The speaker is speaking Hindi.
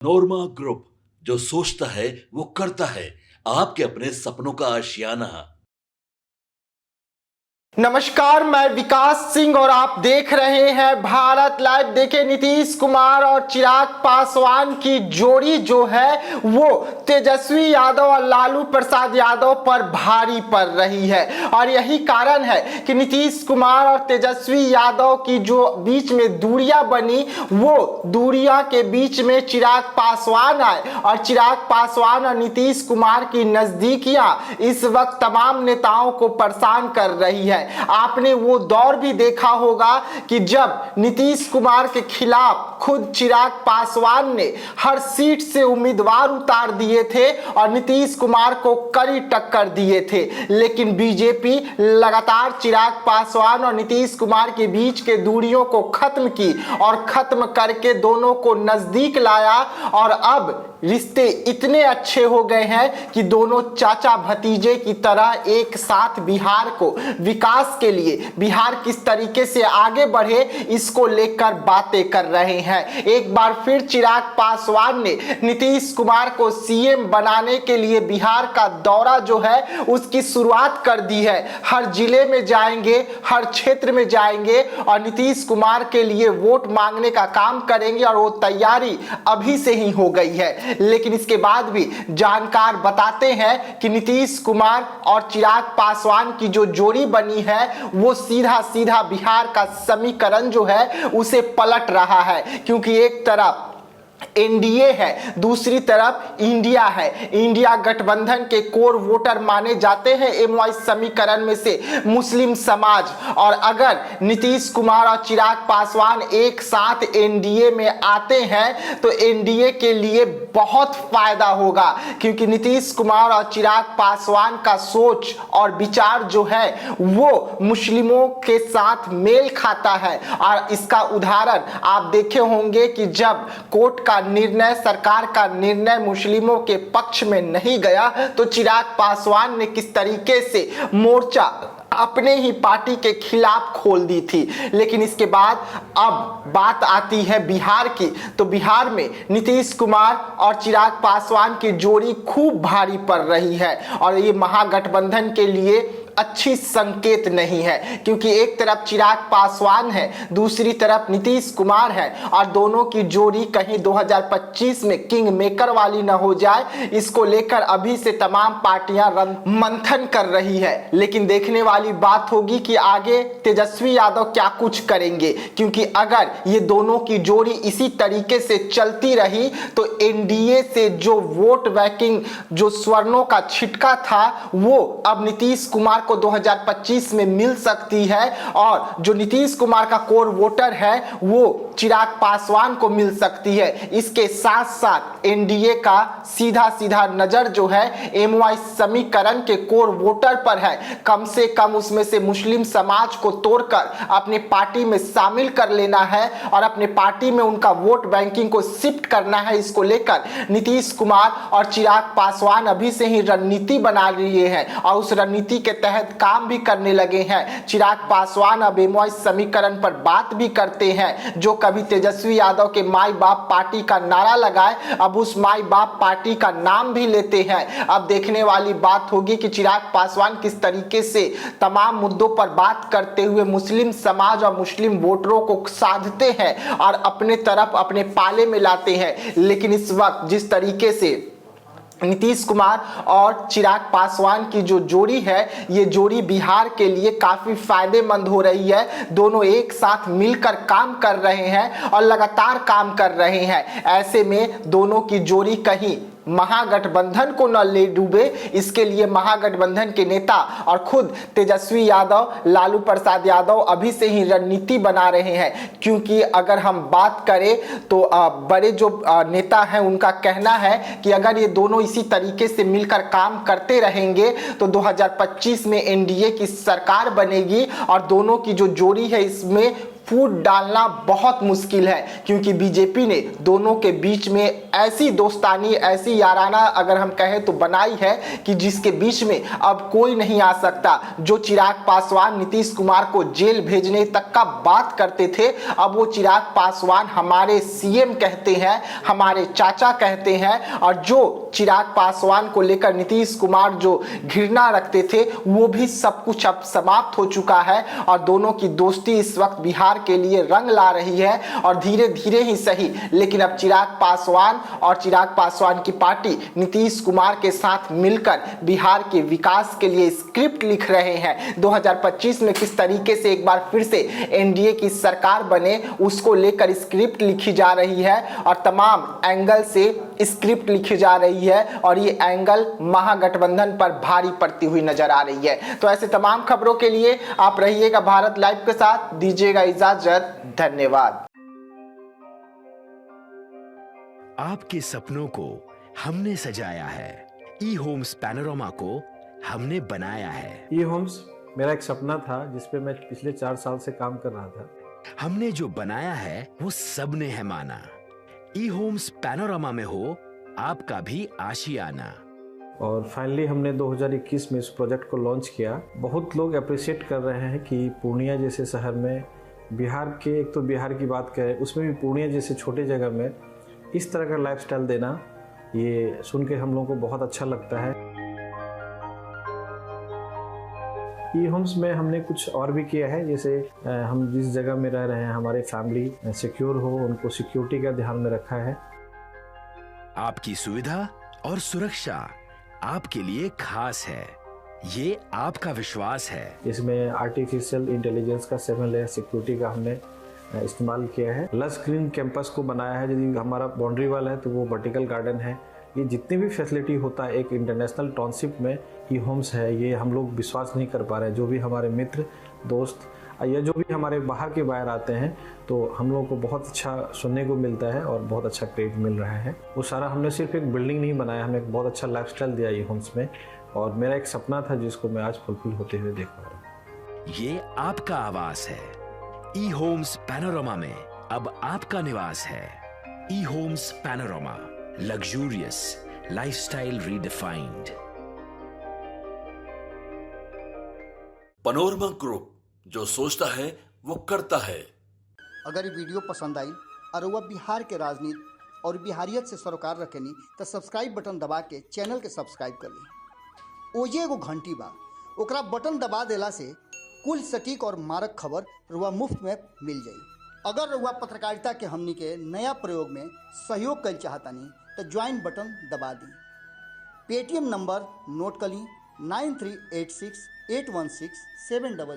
नोरमा ग्रुप, जो सोचता है वो करता है। आपके अपने सपनों का आशियाना। नमस्कार, मैं विकास सिंह और आप देख रहे हैं भारत लाइव। देखिए, नीतीश कुमार और चिराग पासवान की जोड़ी जो है वो तेजस्वी यादव और लालू प्रसाद यादव पर भारी पड़ रही है। और यही कारण है कि नीतीश कुमार और तेजस्वी यादव की जो बीच में दूरियां बनी, वो दूरियां के बीच में चिराग पासवान आए और चिराग पासवान और नीतीश कुमार की नजदीकियां इस वक्त तमाम नेताओं को परेशान कर रही है। आपने वो दौर भी देखा होगा कि जब नीतीश कुमार के खिलाफ खुद चिराग पासवान ने हर सीट से उम्मीदवार उतार दिए थे और नीतीश कुमार को कड़ी टक्कर दिए थे, लेकिन बीजेपी लगातार चिराग पासवान और नीतीश कुमार के बीच के दूरियों को खत्म की और खत्म करके दोनों को नजदीक लाया। और अब रिश्ते इतने अच्छे हो गए हैं कि दोनों चाचा भतीजे की तरह एक साथ बिहार को विकास के लिए, बिहार किस तरीके से आगे बढ़े इसको लेकर बातें कर रहे हैं। एक बार फिर चिराग पासवान ने नीतीश कुमार को सीएम बनाने के लिए बिहार का दौरा जो है उसकी शुरुआत कर दी है। हर जिले में जाएंगे, हर क्षेत्र में जाएंगे और नीतीश कुमार के लिए वोट मांगने का काम करेंगे और वो तैयारी अभी से ही हो गई है। लेकिन इसके बाद भी जानकार बताते हैं कि नीतीश कुमार और चिराग पासवान की जो जोड़ी बनी है वो सीधा सीधा बिहार का समीकरण जो है उसे पलट रहा है, क्योंकि एक तरफ एनडीए है, दूसरी तरफ इंडिया है। इंडिया गठबंधन के कोर वोटर माने जाते हैं एमवाई समीकरण में से मुस्लिम समाज। और अगर नीतीश कुमार और चिराग पासवान एक साथ एनडीए में आते हैं तो एनडीए के लिए बहुत फायदा होगा, क्योंकि नीतीश कुमार और चिराग पासवान का सोच और विचार जो है वो मुस्लिमों के साथ मेल खाता है। और इसका उदाहरण आप देखे होंगे कि जब कोर्ट का निर्णय, सरकार का निर्णय मुस्लिमों के पक्ष में नहीं गया तो चिराग पासवान ने किस तरीके से मोर्चा अपने ही पार्टी के खिलाफ खोल दी थी। लेकिन इसके बाद अब बात आती है बिहार की, तो बिहार में नीतीश कुमार और चिराग पासवान की जोड़ी खूब भारी पड़ रही है और ये महागठबंधन के लिए अच्छी संकेत नहीं है, क्योंकि एक तरफ चिराग पासवान है, दूसरी तरफ नीतीश कुमार है और दोनों की जोड़ी कहीं 2025 में किंग मेकर वाली न हो जाए, इसको लेकर अभी से तमाम पार्टियां मंथन कर रही है। लेकिन देखने वाली बात होगी कि आगे तेजस्वी यादव क्या कुछ करेंगे, क्योंकि अगर ये दोनों की जोड़ी इसी तरीके से चलती रही तो एनडीए से जो वोट बैंकिंग, जो स्वर्णों का छिटका था, वो अब नीतीश कुमार को 2025 में मिल सकती है और जो नीतीश कुमार का कोर वोटर है वो चिराग पासवान को मिल सकती है। इसके साथ साथ एनडीए का सीधा सीधा नजर जो है एमवाई समीकरण के कोर वोटर पर है। कम से कम उसमें से मुस्लिम समाज को तोड़कर अपने पार्टी में शामिल कर लेना है और अपने पार्टी में उनका वोट बैंकिंग को शिफ्ट करना है। इसको लेकर नीतीश कुमार और चिराग पासवान अभी से ही रणनीति बना लिए हैं और उस रणनीति के तहत काम भी करने लगे हैं। चिराग पासवान अब एमवाई समीकरण पर बात भी करते हैं। जो कभी तेजस्वी यादव के माई बाप पार्टी का नारा लगाए, अब उस माई बाप पार्टी का नाम भी लेते हैं। अब देखने वाली बात होगी कि चिराग पासवान किस तरीके से तमाम मुद्दों पर बात करते हुए मुस्लिम समाज और मुस्लिम वोटरों को साधते हैं और अपने तरफ, अपने पाले में लाते हैं। लेकिन इस वक्त जिस तरीके से नीतीश कुमार और चिराग पासवान की जो जोड़ी है, ये जोड़ी बिहार के लिए काफी फायदेमंद हो रही है। दोनों एक साथ मिलकर काम कर रहे हैं और लगातार काम कर रहे हैं। ऐसे में दोनों की जोड़ी कहीं महागठबंधन को न ले डूबे, इसके लिए महागठबंधन के नेता और खुद तेजस्वी यादव, लालू प्रसाद यादव अभी से ही रणनीति बना रहे हैं। क्योंकि अगर हम बात करें तो बड़े जो नेता हैं उनका कहना है कि अगर ये दोनों इसी तरीके से मिलकर काम करते रहेंगे तो 2025 में एनडीए की सरकार बनेगी और दोनों की जो जोड़ी है इसमें फूट डालना बहुत मुश्किल है, क्योंकि बीजेपी ने दोनों के बीच में ऐसी दोस्तानी, ऐसी याराना अगर हम कहें तो बनाई है कि जिसके बीच में अब कोई नहीं आ सकता। जो चिराग पासवान नीतीश कुमार को जेल भेजने तक का बात करते थे, अब वो चिराग पासवान हमारे सीएम कहते हैं, हमारे चाचा कहते हैं। और जो चिराग पासवान को लेकर नीतीश कुमार जो घृणा रखते थे, वो भी सब कुछ अब समाप्त हो चुका है और दोनों की दोस्ती इस वक्त बिहार के लिए रंग ला रही है। और धीरे धीरे ही सही, लेकिन अब चिराग पासवान और चिराग पासवान की पार्टी नीतीश कुमार के साथ मिलकर बिहार के विकास के लिए स्क्रिप्ट लिख रहे हैं। 2025 में किस तरीके से एक बार फिर से एनडीए की सरकार बने, उसको लेकर स्क्रिप्ट लिखी जा रही है और तमाम एंगल से स्क्रिप्ट लिखी जा रही है और ये एंगल महागठबंधन पर भारी पड़ती हुई नजर आ रही है। तो ऐसे तमाम खबरों के लिए आप रहिएगा भारत लाइव के साथ, दीजिएगा इजाजत, धन्यवाद। आपके सपनों को हमने सजाया है, ई होम्स पैनोरमा को हमने बनाया है। ई होम्स मेरा एक सपना था जिस पे मैं पिछले 4 साल से काम कर रहा था। हमने जो बनाया है वो सबने है माना। ई होम्स पैनोरमा में हो आपका भी आशियाना। और फाइनली हमने 2021 में इस प्रोजेक्ट को लॉन्च किया। बहुत लोग अप्रिशिएट कर रहे हैं कि पूर्णिया जैसे शहर में, बिहार के, एक तो बिहार की बात करें उसमें भी पूर्णिया जैसे छोटे जगह में इस तरह का लाइफस्टाइल देना, ये सुन के हम लोगों को बहुत अच्छा लगता है। ई होम्स में हमने कुछ और भी किया है, जैसे हम जिस जगह में रह रहे हैं हमारे फैमिली सिक्योर हो, उनको सिक्योरिटी का ध्यान में रखा है। आपकी सुविधा और सुरक्षा आपके लिए खास है, ये आपका विश्वास है। इसमें आर्टिफिशियल इंटेलिजेंस का 7 लेयर सिक्योरिटी का हमने इस्तेमाल किया है। लस ग्रीन कैंपस को बनाया है। यदि हमारा बाउंड्री वाल है तो वो वर्टिकल गार्डन है। ये जितनी भी फैसिलिटी होता है एक इंटरनेशनल टाउनशिप में ई होम्स है, ये हम लोग विश्वास नहीं कर पा रहे हैं। जो भी हमारे मित्र, दोस्त या जो भी हमारे बाहर के बाहर आते हैं, तो हम लोगों को बहुत अच्छा सुनने को मिलता है और बहुत अच्छा क्रेडिट मिल रहा है। वो सारा हमने सिर्फ एक बिल्डिंग नहीं बनाया, हमें एक बहुत अच्छा लाइफस्टाइल दिया ई होम्स में, और मेरा एक सपना था जिसको मैं आज फुलफिल होते हुए देख पा रहा हूँ। ये आपका आवास है। ई होम्स पैनोरमा में अब आपका निवास है। E homes Panorama, luxurious lifestyle redefined. Panorama group, जो सोचता है वो करता है। अगर ये वीडियो पसंद आई और वह बिहार के राजनीति और बिहारियत से सरोकार रखेनी तो सब्सक्राइब बटन दबा के चैनल के सब्सक्राइब कर ली। ओजे एगो घंटी बा, ओकरा बटन दबा देला से कुल सटीक और मारक खबर रुआ मुफ्त में मिल जाई। अगर रुआ पत्रकारिता के हमनी के नया प्रयोग में सहयोग कर चाहतानी तो ज्वाइन बटन दबा दी। पेटीएम नंबर नोट कर ली 9386816700।